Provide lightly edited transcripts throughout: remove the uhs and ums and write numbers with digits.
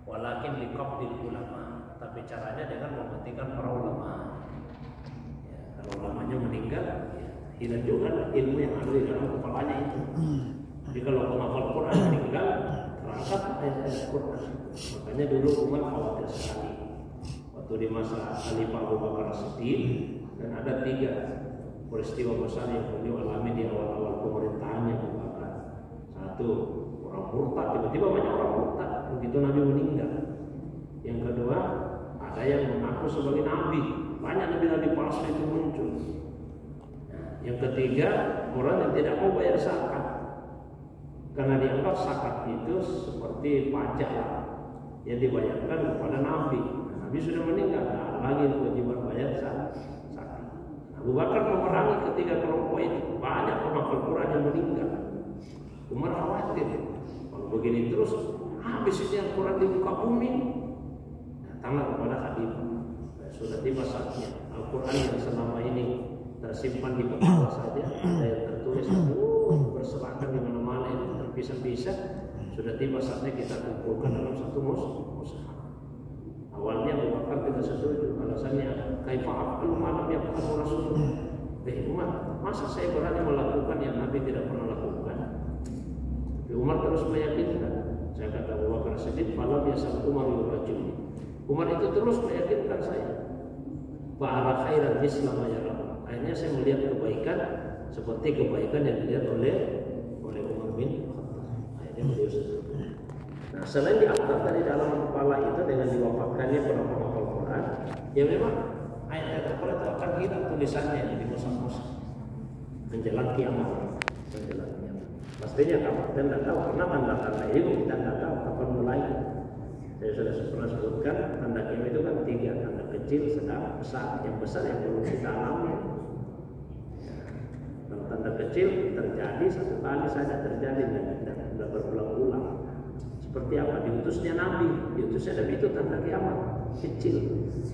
walakin liqabdil ulama, tapi caranya dengan mematikan para ulama. Ya, kalau ulamanya meninggal, ya, hilang juga ilmu yang ada di dalam kepalanya itu. Jadi kalau penghafal Quran meninggal, terangkat ayat-ayat Quran. Makanya dulu Umar khawatir sekali waktu di masa Khalifah Abu Bakar As-Siddiq, dan ada 3 peristiwa besar yang beliau alami di awal-awal pemerintahannya Abu Bakar. Satu, orang murtad, tiba-tiba banyak orang murtad begitu Nabi meninggal. Yang kedua, ada yang mengaku sebagai nabi, banyak nabi-nabi palsu itu muncul. Nah, yang ketiga, orang yang tidak mau bayar zakat karena dianggap zakat itu seperti pajak yang dibayarkan kepada nabi. Nah, nabi sudah meninggal, nah, lagi kewajiban bayar zakat. Abu Bakar memerangi ketiga kelompok itu, banyak penghafal Quran yang meninggal. Umar khawatir, kalau begini terus habis ini Al-Quran di muka bumi. Datanglah kepada Khalifah, sudah tiba saatnya Al-Quran yang selama ini tersimpan di kepala saja, ada yang tertulis berserakan di mana-mana itu terpisah-pisah, sudah tiba saatnya kita kumpulkan dalam satu mushaf. Awalnya Abu Bakar tidak setuju, alasannya kaifa aqlu ma lam yaf'al Rasulullah. Umar, masa saya berani melakukan yang Nabi tidak pernah lakukan? Tapi Umar terus meyakinkan. Saya kata Abu Bakar Siddiq, malam biasa Umar yurajul. Umar itu terus meyakinkan saya. Ba'ala khairan misla ma yara. Akhirnya saya melihat kebaikan seperti kebaikan yang dilihat oleh Umar bin Khattab. Akhirnya beliau setuju. Nah, selain diangkat dari dalam kepala itu dengan diwafatkannya para penghafal Quran, ya memang ayat-ayat Al-Quran itu akan hilang tulisannya di mushaf-mushaf menjelang kiamat. Pastinya kamu kita tidak tahu, karena tanda-tanda ini kita tidak tahu kapan mulai. Saya sudah pernah sebutkan tanda kiamat itu kan 3, tanda kecil, sedang, besar. Yang besar yang belum kita alami. Kalau tanda kecil terjadi satu kali saja terjadi dan tidak berulang-ulang. Seperti apa? Diutusnya Nabi itu tanda kiamat kecil.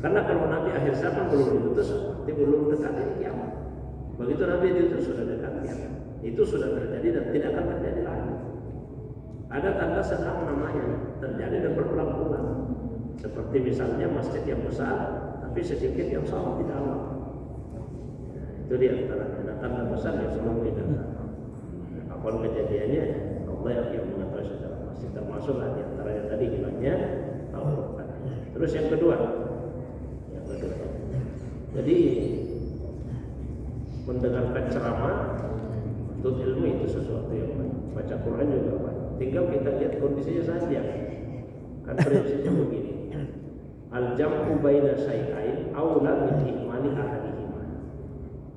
Karena kalau Nabi akhir zaman belum diutus, berarti belum dekat ini kiamat. Begitu Nabi diutus sudah dekat kiamat. Itu sudah terjadi dan tidak akan terjadi lagi. Ada tanda sedang namanya terjadi dan berulang-ulang. Seperti misalnya masjid yang besar, tapi sedikit yang sholat di dalam. Itu dia antara tanda besar yang selalu tidak. Apapun kejadiannya, Allah yang mengetahui secara pasti. Termasuklah di antaranya tadi hilangnya Al-Quran. Terus yang kedua, jadi mendengarkan ceramah untuk ilmu itu sesuatu yang baik. Baca Quran juga baik. Tinggal kita lihat kondisinya saja. Kan prinsipnya begini. Al-jam'u baina syai'ain aula min ihmali ahadihima.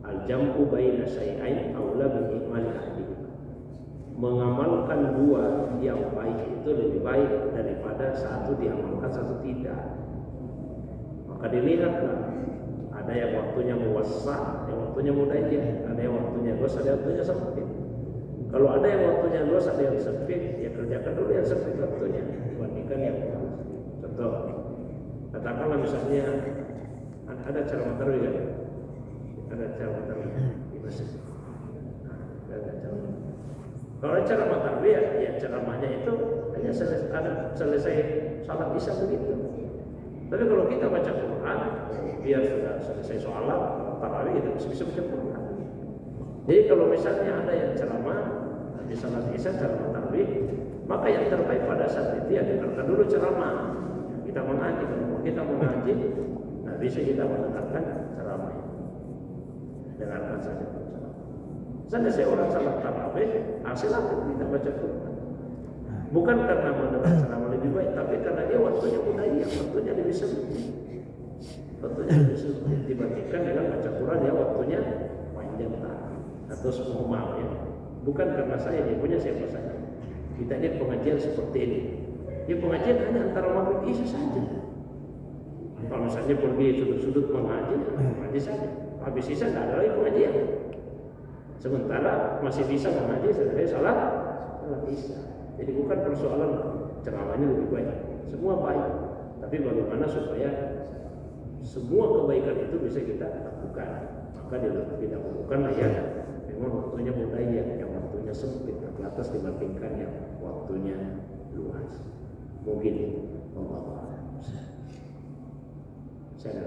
Al-jam'u baina syai'ain aula min ihmali ahadihima. Mengamalkan dua yang baik itu lebih baik daripada satu diamalkan satu tidak. Maka dilihatlah, ada yang waktunya muwassa, yang waktunya mudajjah, ada yang waktunya luas, ada yang waktunya sempit. Kalau ada yang waktunya luas, ada yang sempit, ya kerjakan dulu yang sempit waktunya dibandingkan yang luas. Contoh, katakanlah misalnya ada ceramah tarawih kan? Ada ceramah tarawih di masjid. Ada ceramah. Kalau ada ceramah tarawih ya ceramahnya itu hanya selesai salat isya begitu. Tapi kalau kita baca Quran, biar sudah selesai sholat tarawih kita bisa baca Quran. Jadi kalau misalnya ada yang ceramah di salat isya ceramah tarawih, maka yang terbaik pada saat itu ya dengarkan dulu ceramah. Kita mengaji, kalau kita mengaji, nah bisa kita mendengarkan ceramah. Dengarkan saja. Selesai orang salat tarawih, silakan kita baca Quran. Bukan karena mendengar ceramah lebih baik, tapi karena dia waktunya mudahiyah, waktunya lebih sempit. Waktunya lebih sempit dibandingkan dengan baca Quran ya waktunya panjang atau semua ya. Bukan karena saya, dia punya siapa saja. Kita lihat pengajian seperti ini. Ya pengajian hanya antara maghrib isya saja. Kalau misalnya pergi sudut-sudut mengaji saja. Habis isya nggak ada lagi pengajian. Sementara masih bisa mengaji setelah salat isya. Jadi bukan persoalan ceramahnya lebih baik, semua baik. Tapi bagaimana supaya semua kebaikan itu bisa kita lakukan? Maka kita lakukan ya memang waktunya mudahiyah, yang waktunya sempit terbatas dibandingkan yang waktunya luas. Mungkin Allah. Saya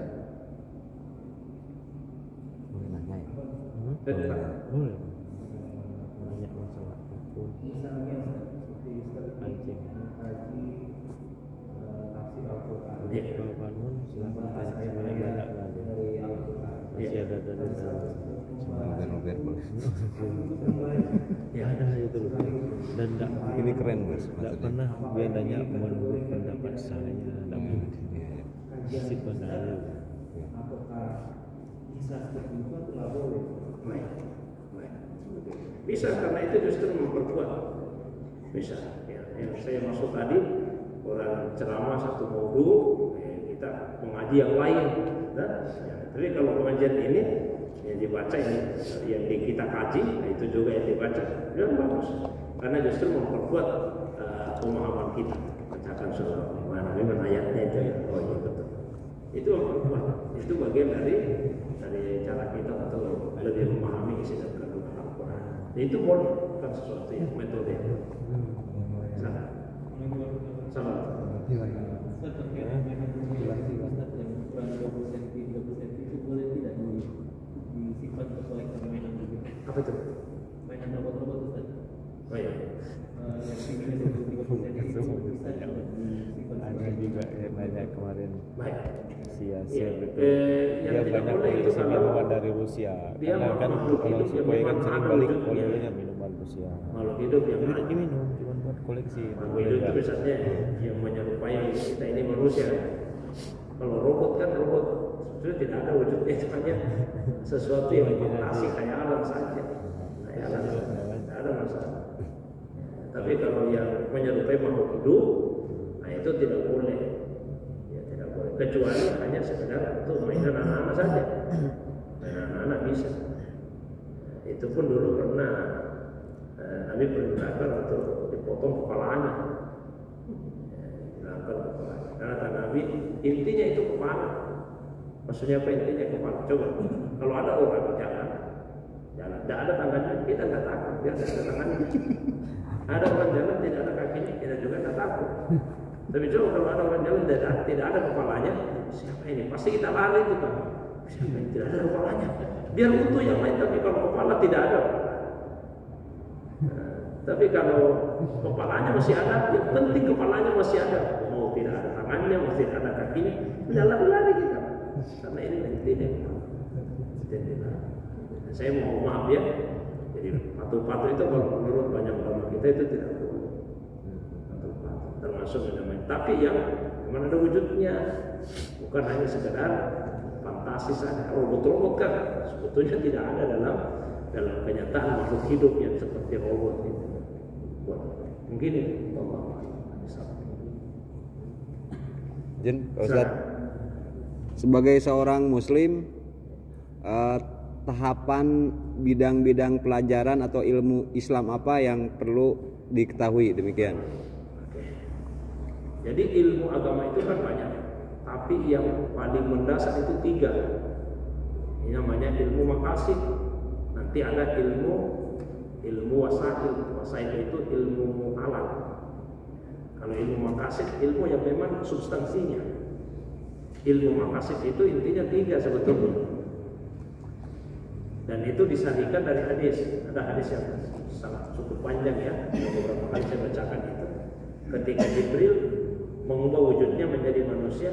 boleh nanya ya? Boleh nanya masalah apapun. Kalau bangun silakan tanya banyak lagi. Masih ada dari Novel boleh. Ya ada itu loh. Dan Ini keren Mas. enggak pernah dia nanya menurut pendapat saya, enggak pernah. Isi penanya. Bisa, karena itu justru memperkuat. Bisa. Ya, yang saya maksud tadi, orang ceramah satu maudhu, kita mengaji yang lain. Nah, ya, tapi kalau pengajian ini yang dibaca ini, yang kita kaji, nah itu juga yang dibaca, itu bagus. Karena justru memperkuat pemahaman kita. Bacakan surah mana memang ayatnya itu ya. Oh iya betul. Itu memperkuat. Itu bagian dari cara kita untuk lebih memahami isi dan kandungan Al-Quran. Itu boleh, bukan sesuatu yang metode. Salah. Apa itu? Mainan robot-robot Ustaz. Oh iya. Ada juga yang nanya kemarin Baik. sia-sia gitu. Yang Dia tidak banyak boleh itu beli minuman dari Rusia. dia Karena kan makhluk kalau hidup yang Sukhoi kan memang sering ada balik wujudnya. oleh-olehnya minuman Rusia. Makhluk hidup yang Tidak diminum, cuma buat koleksi. makhluk hidup itu misalnya yang menyerupai kita ini manusia. Kalau robot kan robot sebenarnya tidak ada wujudnya, itu hanya sesuatu yang fantasi khayalan saja. Khayalan tidak ada masalah. Tapi kalau yang menyerupai makhluk hidup, nah itu tidak boleh. Ya tidak boleh. Kecuali hanya sekedar untuk mainan anak-anak saja. Mainan anak-anak bisa. Itu pun dulu pernah Nabi perintahkan untuk dipotong kepalanya. Dihilangkan kepalanya. Karena kata Nabi intinya itu kepala. Maksudnya apa intinya kepala? Coba kalau ada orang jalan, tidak ada tangannya, kita nggak takut. Dia tidak ada tangannya. Ada orang jalan tidak ada kakinya, kita juga nggak takut. Tapi coba kalau ada orang jalan tidak ada kepalanya, siapa ini? Pasti kita lari itu kan. Siapa yang tidak ada kepalanya? Biar utuh yang lain, tapi kalau kepala tidak ada. Tapi kalau kepalanya masih ada, yang penting kepalanya masih ada. Mau tidak ada tangannya, mau tidak ada kakinya, tidak lari kita. Karena ini intinya. Saya mau maaf ya. Jadi patung-patung itu kalau menurut banyak ulama kita itu tidak boleh. Patung-patung termasuk namanya. Tapi yang mana ada wujudnya, bukan hanya sekedar fantasi saja. Robot-robot kan sebetulnya tidak ada dalam kenyataan makhluk hidup yang seperti robot itu. Mungkin itu Allah. Jen, Ustaz, sebagai seorang Muslim, tahapan bidang-bidang pelajaran atau ilmu Islam apa yang perlu diketahui demikian? Oke. Jadi ilmu agama itu kan banyak, tapi yang paling mendasar itu 3. Ini namanya ilmu maqasid. Nanti ada ilmu wasail. Wasail itu ilmu alat. Kalau ilmu maqasid, ilmu yang memang substansinya. Ilmu maqasid itu intinya 3 sebetulnya. Dan itu disajikan dari hadis. Ada hadis yang sangat cukup panjang ya. Beberapa kali saya bacakan itu. Ketika Jibril mengubah wujudnya menjadi manusia,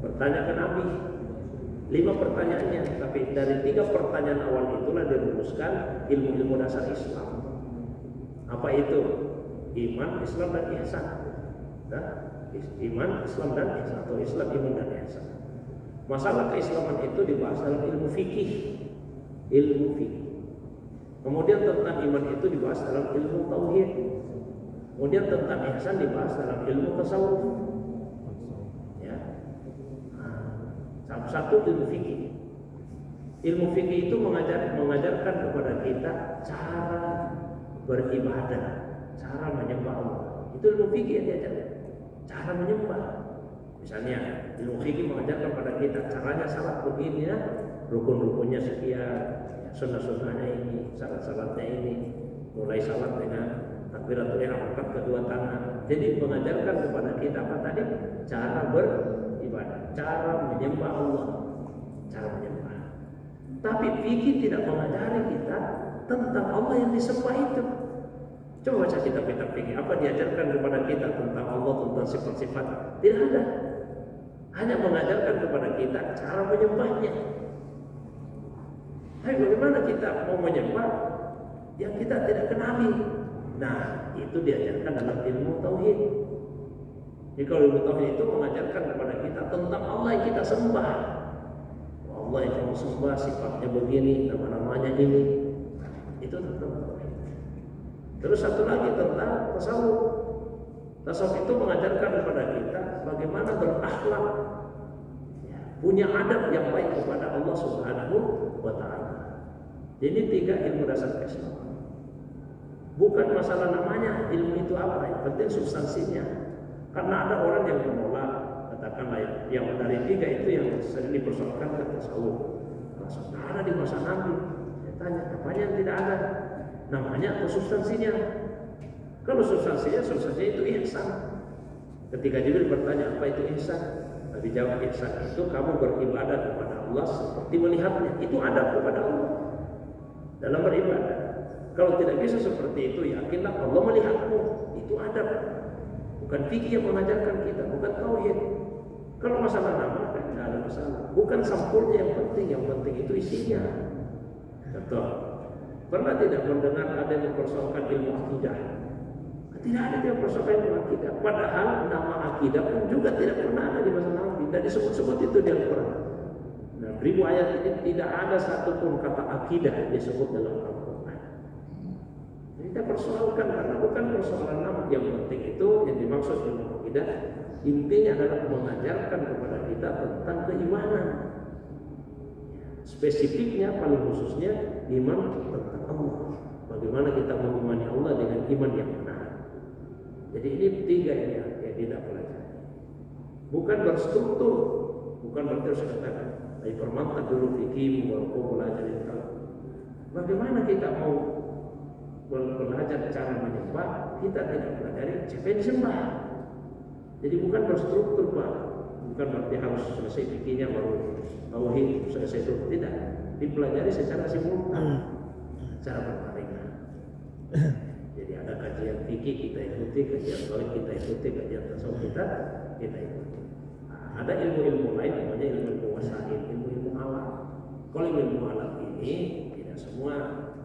bertanya ke Nabi 5 pertanyaannya. Tapi dari 3 pertanyaan awal itulah dirumuskan ilmu-ilmu dasar Islam. Apa itu? Iman, Islam, dan ihsan. Nah, iman, Islam, dan ihsan. Atau Islam, iman, dan ihsan. Masalah keislaman itu dibahas dalam ilmu fikih. Ilmu fikih. Kemudian tentang iman itu dibahas dalam ilmu tauhid. Kemudian tentang ihsan dibahas dalam ilmu tasawuf. Ya. Satu ilmu fikih. Ilmu fikih itu mengajarkan kepada kita cara beribadah, cara menyembah Allah. Itu ilmu fikih yang diajarkan. Cara menyembah. Misalnya ilmu fikih mengajarkan kepada kita caranya salat begini ya. Rukun-rukunnya sekian, sunnah-sunnahnya ini, syarat-syaratnya ini, mulai salat dengan takbiratul ihram, angkat kedua tangan. Jadi mengajarkan kepada kita apa tadi? Cara beribadah, cara menyembah Allah, cara menyembah. Tapi fikih tidak mengajari kita tentang Allah yang disembah itu. Coba baca kitab-kitab fikih, apa diajarkan kepada kita tentang Allah, tentang sifat-sifat? Tidak ada. Hanya mengajarkan kepada kita cara menyembahnya. Tapi bagaimana kita mau menyembah yang kita tidak kenali? Nah, itu diajarkan dalam ilmu tauhid. Jadi kalau ilmu tauhid itu mengajarkan kepada kita tentang Allah yang kita sembah. Allah yang kamu sembah sifatnya begini, nama-namanya ini. Itu tentang tauhid. Terus satu lagi tentang tasawuf. Tasawuf itu mengajarkan kepada kita bagaimana berakhlak, ya, punya adab yang baik kepada Allah Subhanahu wa Ta'ala. Ini 3 ilmu dasar Islam. Bukan masalah namanya ilmu itu apa, yang penting substansinya. Karena ada orang yang menolak, katakanlah yang dari 3 itu yang sering dipersoalkan ke tasawuf. Langsung ada di masa Nabi. Saya tanya, apanya yang tidak ada? Namanya atau substansinya? Kalau substansinya itu ihsan. Ketika Jibril bertanya apa itu ihsan, Nabi jawab ihsan itu kamu beribadah kepada Allah seperti melihatnya. Itu adab kepada Allah dalam beribadah. Kalau tidak bisa seperti itu, yakinlah Allah melihatmu. Itu adab. Bukan fikih yang mengajarkan kita, bukan tauhid. Kalau masalah nama kan tidak ada masalah. Bukan sampulnya yang penting itu isinya. Contoh, pernah tidak mendengar ada yang mempersoalkan ilmu akidah? Tidak ada yang mempersoalkan ilmu akidah. Padahal nama akidah pun juga tidak pernah ada di masa Nabi. Dan disebut-sebut itu di Al-Quran. Nah, 1000 ayat ini tidak ada satupun kata akidah disebut dalam Al-Quran. Kita persoalkan karena bukan persoalan nama. Yang penting itu yang dimaksud ilmu akidah intinya adalah mengajarkan kepada kita tentang keimanan. Spesifiknya paling khususnya iman tentang Allah. Bagaimana kita mengimani Allah dengan iman yang benar. Jadi ini 3 ini yang tidak pelajari. Bukan berstruktur, bukan berarti harus katakan permantap dulu fikih baru belajar itu. Bagaimana kita mau belajar cara menyembah, kita tidak pelajari siapa yang disembah. Jadi bukan berstruktur Pak, bukan berarti harus selesai fikihnya baru tauhid selesai itu, tidak. Dipelajari secara simultan, secara berbarengan. Jadi ada kajian fikih kita ikuti, kajian tauhid kita ikuti, kajian tasawuf kita ikuti. Nah, ada ilmu-ilmu lain namanya ilmu wasail, ilmu alam. Kalau ilmu alam ini tidak semua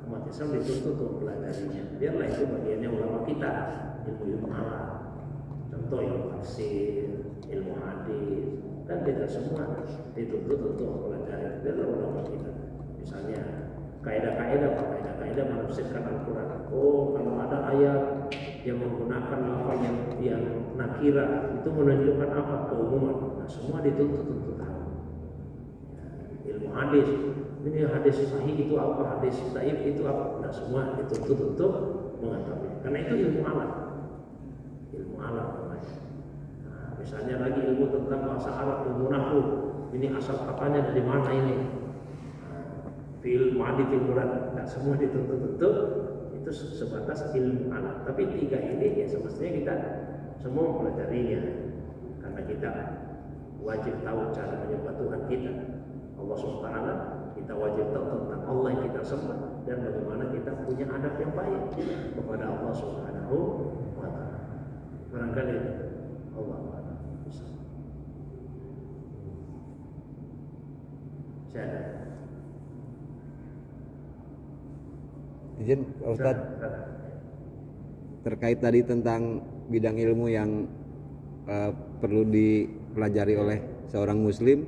umat Islam dituntut untuk mempelajarinya. Biarlah itu bagiannya ulama kita, ilmu alam. Contoh ilmu tafsir, ilmu hadis, kan tidak semua dituntut untuk mempelajari. Biarlah ulama kita. Misalnya kaidah menafsirkan Al-Quran. Oh, kalau ada ayat yang menggunakan lafaz yang nakira, itu menunjukkan apa? Keumuman. Nah, semua dituntut untuk tahu. Ilmu hadis, ini hadis sahih itu apa? Hadis dhaif itu apa? Nah, semua dituntut untuk mengetahui. Karena itu ilmu alam. Ilmu alam namanya. Nah, misalnya lagi ilmu tentang bahasa Arab, ilmu nahwu. Ini asal katanya dari mana ini? Fil madi fil murad, tidak semua dituntut untuk itu sebatas ilmu alam. Tapi 3 ini ya semestinya kita semua mempelajarinya karena kita wajib tahu cara menyembah Tuhan kita Allah SWT. Kita wajib tahu tentang Allah yang kita sembah dan bagaimana kita punya adab yang baik kepada Allah Subhanahu wa Ta'ala. Barangkali Allah bisa. Saya izin Ustaz, terkait tadi tentang bidang ilmu yang perlu dipelajari oleh seorang muslim,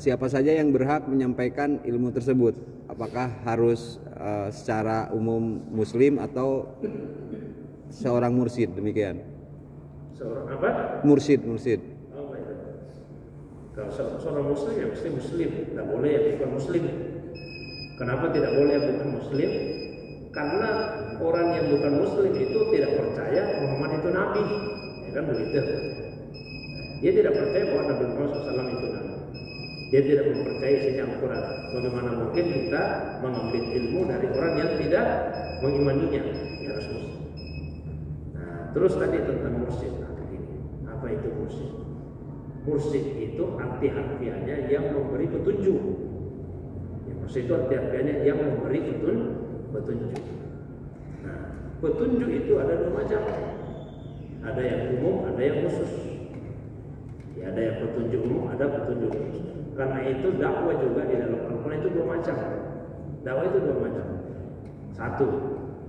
siapa saja yang berhak menyampaikan ilmu tersebut? Apakah harus secara umum muslim atau seorang mursyid demikian? Seorang apa? Mursyid. Oh, kalau seorang muslim ya mesti muslim, tidak boleh ya bukan muslim. Kenapa tidak boleh yang bukan muslim? Karena orang yang bukan muslim itu tidak percaya Muhammad itu nabi, ya kan begitu? Dia tidak percaya bahwa Nabi Muhammad SAW itu nabi. Dia tidak mempercayai isi Al-Quran. Bagaimana mungkin kita mengambil ilmu dari orang yang tidak mengimaninya? Ya harus muslim. Nah, terus tadi tentang mursyid. Nah, begini. Apa itu mursyid? Mursyid itu arti harfiahnya yang memberi petunjuk. Ya, mursyid itu arti harfiahnya yang memberi petunjuk. Nah, petunjuk itu ada dua macam. Ada yang umum, ada yang khusus. Ya, ada yang petunjuk umum, ada petunjuk khusus. Karena itu dakwah juga di dalam Al-Quran itu dua macam. Dakwah itu dua macam. Satu,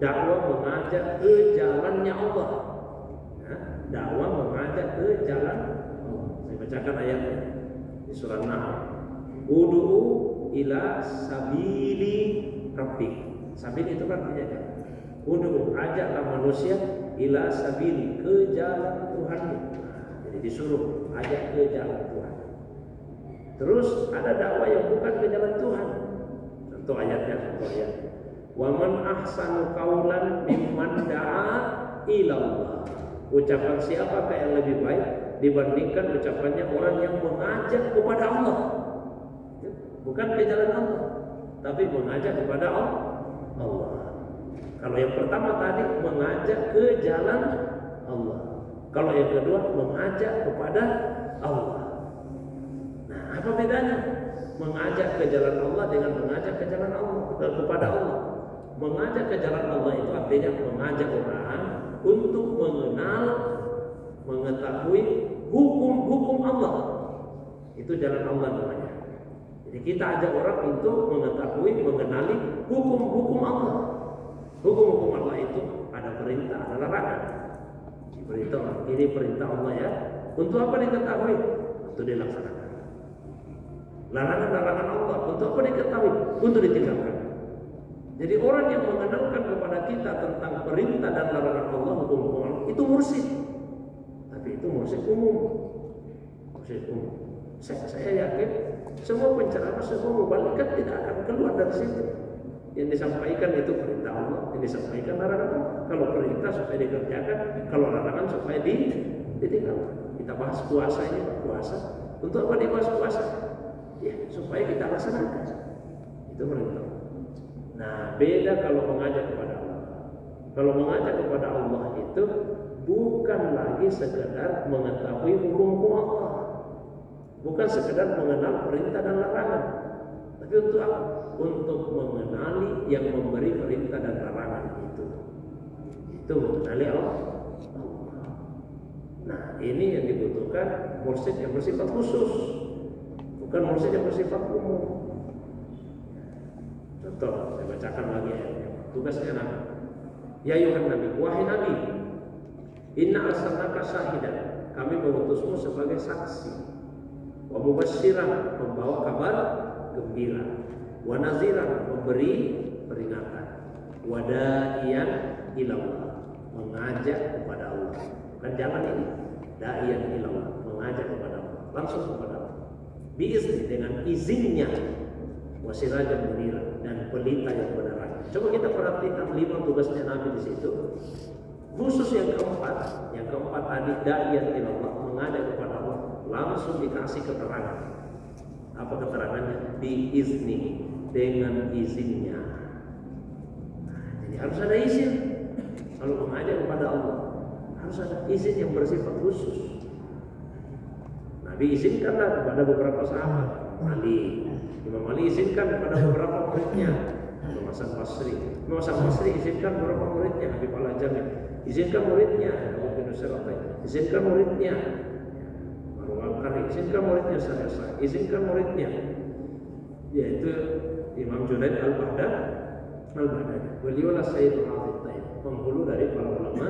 dakwah mengajak ke jalannya Allah. Ya, dakwah mengajak ke jalan Allah. Saya bacakan ayatnya di surah Nahl. Ud'u ila sabili rabbik. Sabil itu kan artinya kan. Ud'u, ajaklah manusia ila sabili, ke jalan Tuhanmu. Jadi disuruh ajak ke jalan Tuhan. Terus ada dakwah yang bukan ke jalan Tuhan. Contoh ayatnya, Wa man ahsanu qaulan mimman da'a ila Allah. Ucapan siapakah yang lebih baik dibandingkan ucapannya orang yang mengajak kepada Allah. Bukan ke jalan Allah, tapi mengajak kepada Allah. Kalau yang pertama tadi mengajak ke jalan Allah. Kalau yang kedua mengajak kepada Allah. Nah, apa bedanya? Mengajak ke jalan Allah dengan mengajak ke jalan Allah, kepada Allah. Mengajak ke jalan Allah itu artinya mengajak orang untuk mengenal, mengetahui hukum-hukum Allah. Itu jalan Allah namanya. Jadi kita ajak orang untuk mengetahui, mengenali hukum-hukum Allah. Hukum-hukum Allah itu ada perintah, ada larangan. Ini perintah Allah ya. Untuk apa diketahui? Untuk dilaksanakan. Larangan-larangan Allah untuk apa diketahui? Untuk ditinggalkan. Jadi orang yang mengenalkan kepada kita tentang perintah dan larangan Allah, hukum-hukum Allah, itu mursyid. Tapi itu mursyid umum. Mursyid umum. Saya yakin semua penceramah, semua mubalikat tidak akan keluar dari situ. Yang disampaikan itu perintah Allah, yang disampaikan larangan Allah. Kalau perintah supaya dikerjakan, kalau larangan supaya ditinggalkan. Kita bahas puasa ini, puasa. Untuk apa dibahas puasa? Ya, supaya kita laksanakan. Itu perintah. Nah, beda kalau mengajak kepada Allah. Kalau mengajak kepada Allah itu bukan lagi sekedar mengetahui hukum Allah, bukan sekedar mengenal perintah dan larangan, tapi untuk apa? Untuk mengenali yang memberi perintah dan larangan itu. Itu mengenali Allah. Nah, ini yang dibutuhkan mursyid yang bersifat khusus, bukan mursyid yang bersifat umum. Contoh, saya bacakan lagi ayatnya. Tugasnya Nabi. Ya Yuhan Nabi, wahai Nabi, inna arsalnaka syahidan, kami mengutusmu sebagai saksi, wa mubasysyiran, membawa kabar gembira, wa naziran, memberi peringatan, wa da'iyan ilallah, mengajak kepada Allah. Bukan jalan ini, da'iyan ilallah, mengajak kepada Allah, langsung kepada Allah. Biizni, dengan izinnya, wasirajan munira, dan pelita yang menerang. Coba kita perhatikan 5 tugasnya Nabi di situ. Khusus yang keempat tadi da'iyan ilallah, mengajak kepada Allah, langsung dikasih keterangan. Apa keterangannya? Biizni, dengan izinnya. Nah, jadi harus ada izin. Kalau mengajak kepada Allah, harus ada izin yang bersifat khusus. Nabi izinkanlah kepada beberapa sahabat. Imam Ali izinkan kepada beberapa muridnya. Imam Hasan Basri izinkan beberapa muridnya. Habib Al-Ajami izinkan muridnya. Abu bin Nusayratai izinkan muridnya. Marwan Al-Qari izinkan muridnya. Saya izinkan muridnya. Yaitu Imam Junaid Al-Baghdadi. Beliaulah Sayyidul Hadith, penghulu dari para ulama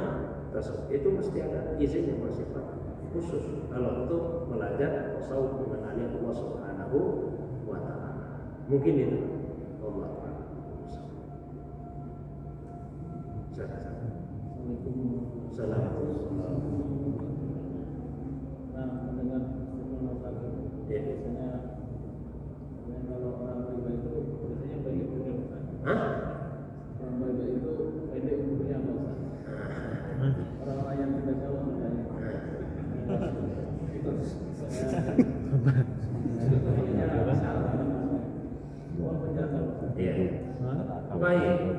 tasawuf. Itu mesti ada izin yang bersifat khusus kalau untuk belajar tasawuf, mengenali Allah Subhanahu wa ta'ala. Mungkin itu Allah ta'ala. Assalamualaikum. Nah, mendengar biasanya kalau orang baik itu biasanya pendek umurnya. Orang baik itu pendek umurnya Ustaz. Orang-orang yang tidak tahu sebenarnya. Itu saya Iya. Baik.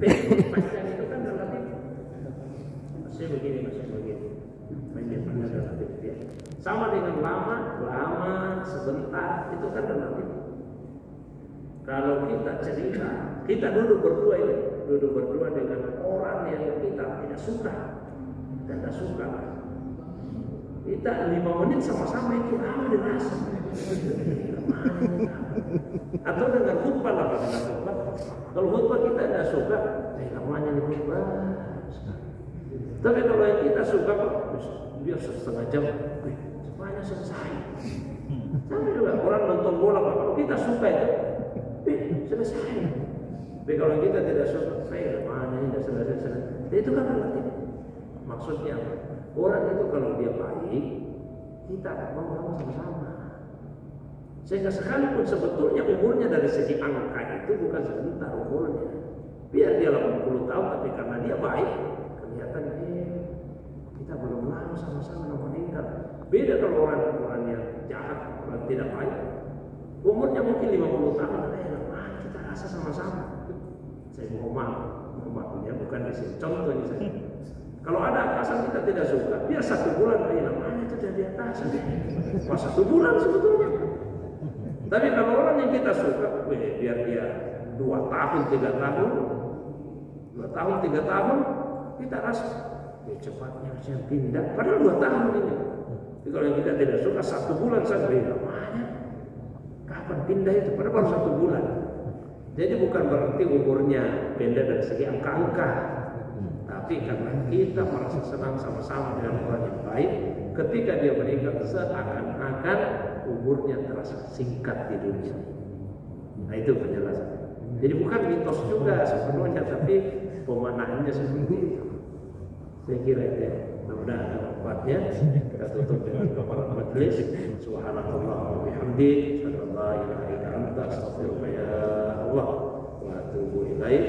Panjang itu kan relatif. Masih begini. Panjang relatif ya. Sama dengan lama sebentar itu kan relatif. Kalau kita cerita, kita duduk berdua dengan orang yang kita tidak suka. Kita 5 menit sama-sama itu lama dirasa. Atau dengan khutbah lah, kalau khutbah kita tidak suka, namanya di khutbah. Tapi kalau yang kita suka, biar setengah jam, semuanya selesai. Sama juga orang nonton bola, kalau kita suka itu, selesai. Tapi kalau kita tidak suka, namanya tidak selesai. Itu kan relatif. Maksudnya orang itu kalau dia baik, kita akan mau sama-sama. Sehingga sekalipun sebetulnya umurnya dari segi angka itu bukan sebentar umurnya. Biar dia 80 tahun, tapi karena dia baik, kelihatan kita belum lama sama-sama meninggal. Beda kalau orang yang jahat, orang tidak baik, umurnya mungkin 50 tahun, kita rasa sama-sama. Saya Muhammad ya, bukan di sini. Contoh ini saya. Kalau ada atasan kita tidak suka, biar 1 bulan namanya itu jadi atasan. Pas 1 bulan sebetulnya. Tapi kalau orang yang kita suka, biar dia 2 tahun, 3 tahun, 2 tahun, 3 tahun, kita rasa cepatnya saya pindah. Padahal 2 tahun ini. Tapi kalau yang kita tidak suka 1 bulan saja, namanya kapan pindah itu? Padahal baru 1 bulan. Jadi bukan berarti umurnya pendek dari segi angka-angka. Tapi karena kita merasa senang sama-sama dengan orang yang baik, ketika dia meninggal seakan-akan umurnya terasa singkat di dunia. Nah itu penjelasan. Jadi bukan mitos juga sepenuhnya, tapi pemaknaannya seperti itu. Saya kira itu ya. Mudah-mudahan ada manfaatnya. Kita tutup dengan kafaratul majlis. Subhanallah wa bihamdi, asyhadu an la ilaha illa anta, astaghfiruka ya Allah wa atubu ilaik.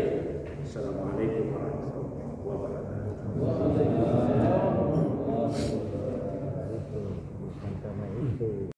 Assalamualaikum warahmatullahi wabarakatuh.